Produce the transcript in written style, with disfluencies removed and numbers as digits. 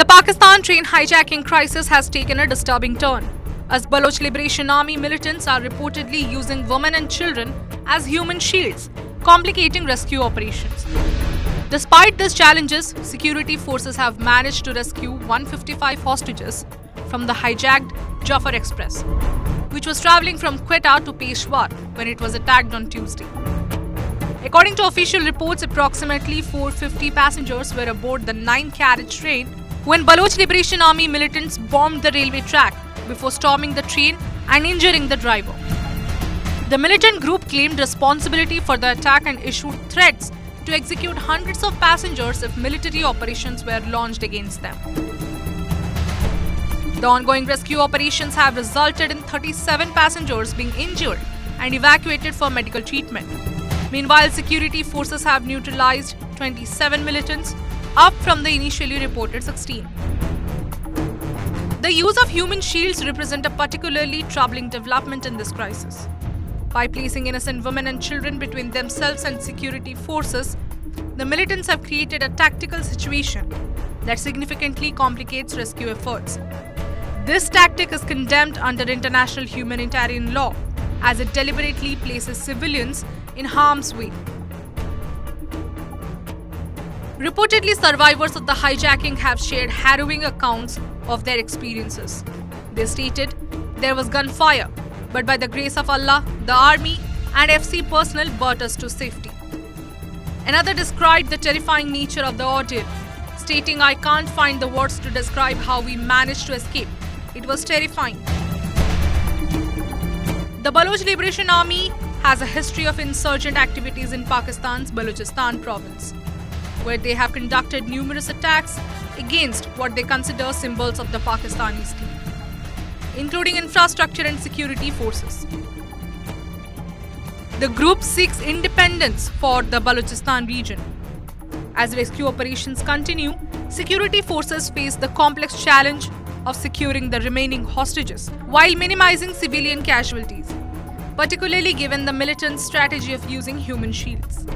Pakistan train hijacking crisis has taken a disturbing turn, as Baloch Liberation Army militants are reportedly using women and children as human shields, complicating rescue operations. Despite these challenges, security forces have managed to rescue 155 hostages from the hijacked Jafar Express, which was traveling from Quetta to Peshawar when it was attacked on Tuesday. According to official reports, approximately 450 passengers were aboard the 9-carriage train when Baloch Liberation Army militants bombed the railway track before storming the train and injuring the driver. The militant group claimed responsibility for the attack and issued threats to execute hundreds of passengers if military operations were launched against them. The ongoing rescue operations have resulted in 37 passengers being injured and evacuated for medical treatment. Meanwhile, security forces have neutralized 27 militants, up from the initially reported 16. The use of human shields represent a particularly troubling development in this crisis. By placing innocent women and children between themselves and security forces, the militants have created a tactical situation that significantly complicates rescue efforts. This tactic is condemned under international humanitarian law, as it deliberately places civilians in harm's way. Reportedly, survivors of the hijacking have shared harrowing accounts of their experiences. They stated there was gunfire, but by the grace of Allah, the army and FC personnel brought us to safety. Another described the terrifying nature of the ordeal, stating, "I can't find the words to describe how we managed to escape. It was terrifying." The Baloch Liberation Army has a history of insurgent activities in Pakistan's Balochistan province, where they have conducted numerous attacks against what they consider symbols of the Pakistani state, including infrastructure and security forces. The group seeks independence for the Balochistan region. As rescue operations continue, security forces face the complex challenge of securing the remaining hostages while minimizing civilian casualties, particularly given the militant strategy of using human shields.